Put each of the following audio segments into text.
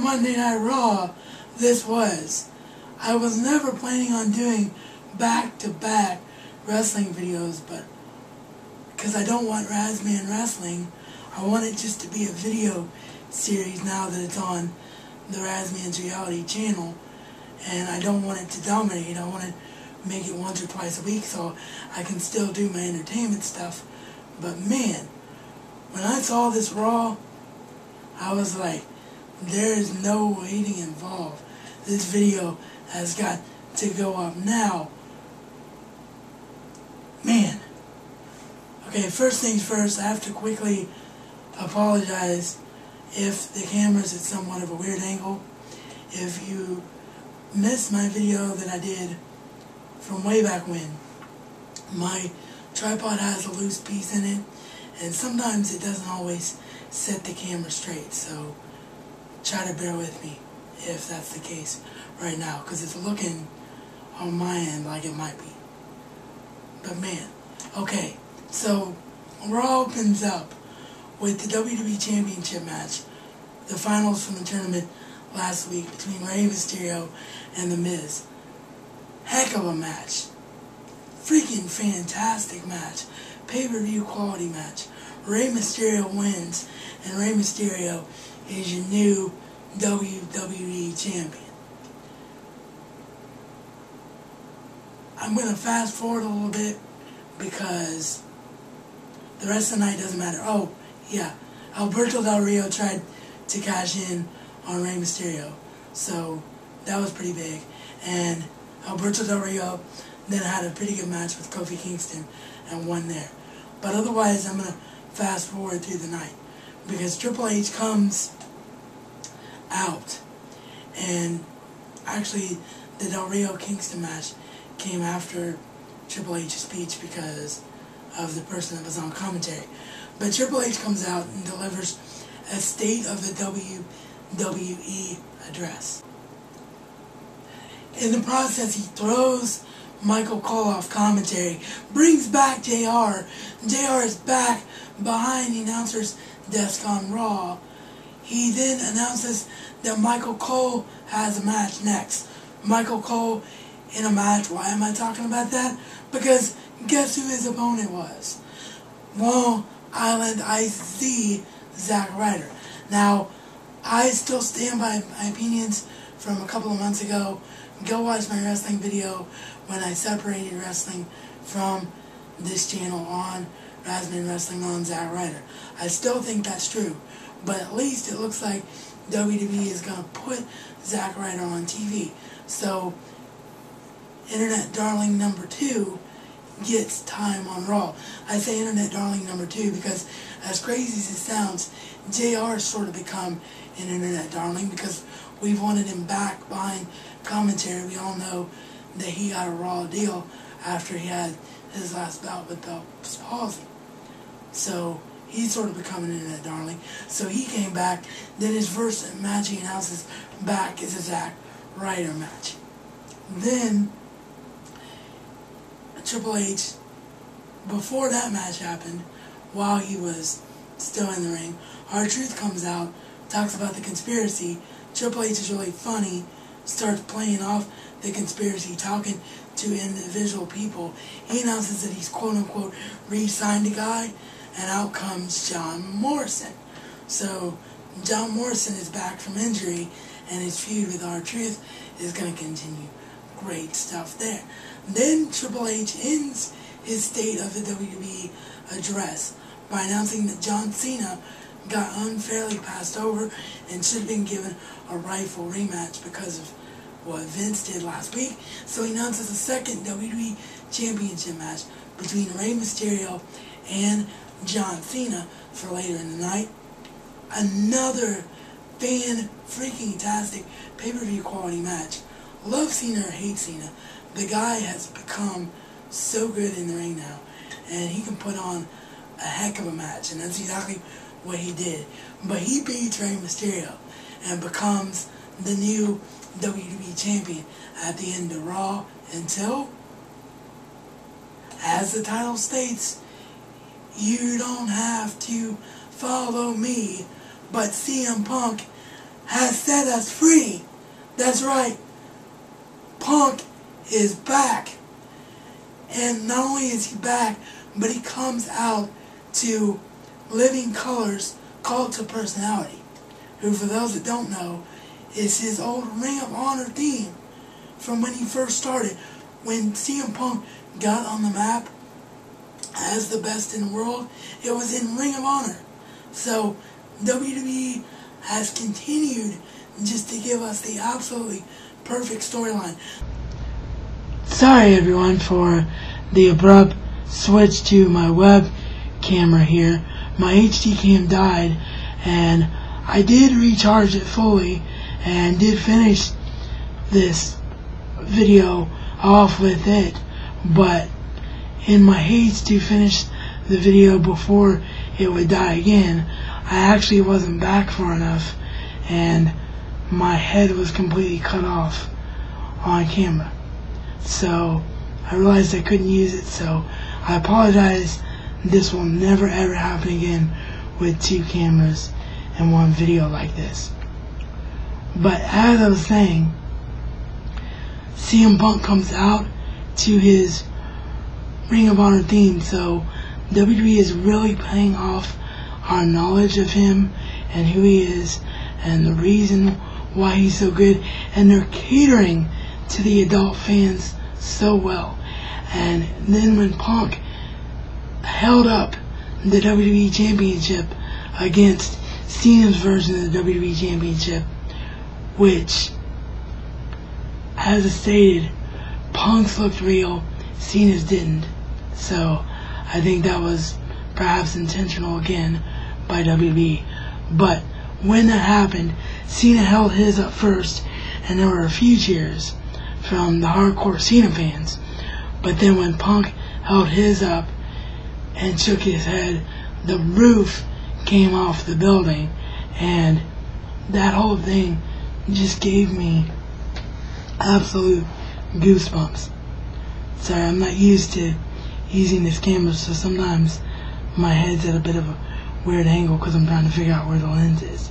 Monday Night Raw this was. I was never planning on doing back-to-back wrestling videos, but because I don't want Razman Wrestling, I want it just to be a video series now that it's on the Razman's Reality channel, and I don't want it to dominate. I want to make it once or twice a week so I can still do my entertainment stuff. But man, when I saw this Raw, I was like, there is no waiting involved. This video has got to go up now. Man. Okay, first things first, I have to quickly apologize if the camera's at somewhat of a weird angle. If you missed my video that I did from way back when, my tripod has a loose piece in it, and sometimes it doesn't always set the camera straight, so try to bear with me if that's the case right now, because it's looking on my end like it might be. But man, okay, so Raw opens up with the WWE Championship match, the finals from the tournament last week between Rey Mysterio and The Miz. Heck of a match. Freaking fantastic match. Pay-per-view quality match. Rey Mysterio wins, and Rey Mysterio is your new WWE Champion. I'm going to fast forward a little bit because the rest of the night doesn't matter. Oh, yeah. Alberto Del Rio tried to cash in on Rey Mysterio, so that was pretty big. And Alberto Del Rio then had a pretty good match with Kofi Kingston and won there. But otherwise, I'm going to fast forward through the night because Triple H comes out, and actually the Del Rio Kingston match came after Triple H's speech because of the person that was on commentary. But Triple H comes out and delivers a State of the WWE address. In the process, he throws Michael Cole off commentary, brings back JR. JR is back behind the announcer's desk on Raw. He then announces that Michael Cole has a match next. Michael Cole in a match. Why am I talking about that? Because guess who his opponent was? Long Island IC Zack Ryder. Now, I still stand by my opinions from a couple of months ago. Go watch my wrestling video when I separated wrestling from this channel on Razman Wrestling on Zack Ryder. I still think that's true, but at least it looks like WWE is going to put Zack Ryder on TV. So, Internet Darling number 2 gets time on Raw. I say Internet Darling number 2 because, as crazy as it sounds, JR has sort of become an Internet Darling because we've wanted him back behind commentary. We all know that he got a Raw deal after he had his last bout with Bell's palsy. So he's sort of become an Internet Darling. So he came back. Then his first match he announces back is a Zack Ryder match. Then Triple H, before that match happened, while he was still in the ring, R-Truth comes out, talks about the conspiracy. Triple H is really funny, starts playing off the conspiracy, talking to individual people. He announces that he's quote-unquote re-signed a guy, and out comes John Morrison. So John Morrison is back from injury, and his feud with R-Truth is going to continue. Great stuff there. Then Triple H ends his State of the WWE address by announcing that John Cena got unfairly passed over and should have been given a rightful rematch because of what Vince did last week. So he announces a second WWE Championship match between Rey Mysterio and John Cena for later in the night. Another fan-freaking-tastic pay-per-view quality match. Love Cena or hate Cena, the guy has become so good in the ring now, and he can put on a heck of a match, and that's exactly what he did. But he beats Rey Mysterio and becomes the new WWE Champion at the end of Raw until, as the title states, you don't have to follow me, but CM Punk has set us free. That's right. Punk is back. And not only is he back, but he comes out to Living Color's Cult to Personality, who, for those that don't know, is his old Ring of Honor theme from when he first started. When CM Punk got on the map as the best in the world, it was in Ring of Honor. So WWE has continued just to give us the absolutely perfect storyline. Sorry everyone for the abrupt switch to my web camera here. My HD cam died and I did recharge it fully and did finish this video off with it, but in my haste to finish the video before it would die again, I actually wasn't back far enough and my head was completely cut off on camera. So I realized I couldn't use it, so I apologize. This will never ever happen again with two cameras and one video like this. But as I was saying, CM Punk comes out to his Ring of Honor theme, so WWE is really playing off our knowledge of him and who he is and the reason why he's so good, and they're catering to the adult fans so well. And then when Punk held up the WWE Championship against Cena's version of the WWE Championship, which, as I stated, Punk's looked real, Cena's didn't. So I think that was perhaps intentional again by WWE. But when that happened, Cena held his up first, and there were a few cheers from the hardcore Cena fans. But then when Punk held his up and shook his head, the roof came off the building, and that whole thing just gave me absolute goosebumps. Sorry, I'm not used to using this camera, so sometimes my head's at a bit of a weird angle because I'm trying to figure out where the lens is.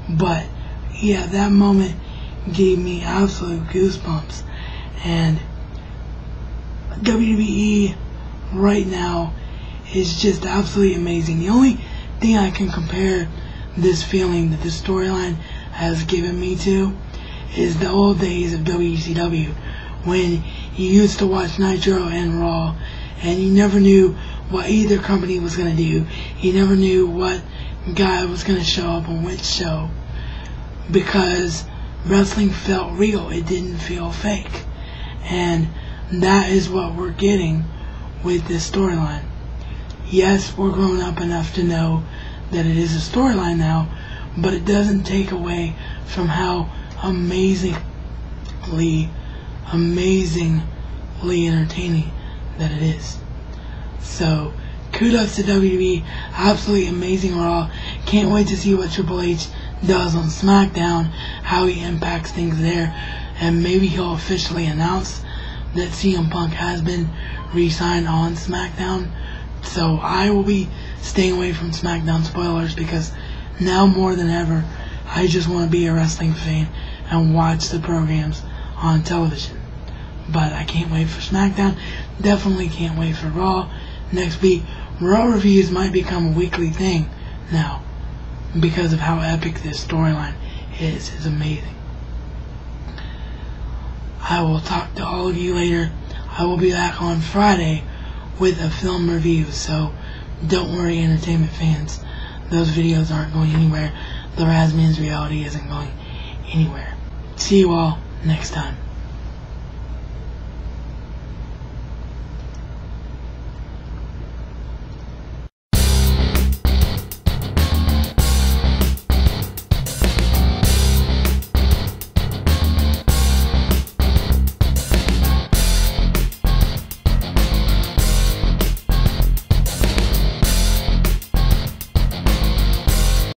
But yeah, that moment gave me absolute goosebumps. And WWE right now is just absolutely amazing. The only thing I can compare this feeling that this storyline has given me to is the old days of WCW, when you used to watch Nitro and Raw and you never knew what either company was going to do. You never knew what guy was going to show up on which show, because wrestling felt real. It didn't feel fake. And that is what we're getting with this storyline. Yes, we're grown up enough to know that it is a storyline now, but it doesn't take away from how amazingly entertaining that it is. So kudos to WWE, absolutely amazing Raw. Can't wait to see what Triple H does on SmackDown, how he impacts things there, and maybe he'll officially announce that CM Punk has been re-signed on SmackDown. So I will be staying away from SmackDown spoilers, because now more than ever I just want to be a wrestling fan and watch the programs on television. But I can't wait for SmackDown. Definitely can't wait for Raw next week. Raw reviews might become a weekly thing now because of how epic this storyline is. It's amazing. I will talk to all of you later. I will be back on Friday with a film review, so don't worry, entertainment fans. Those videos aren't going anywhere. The Razman's reality isn't going anywhere. See you all next time.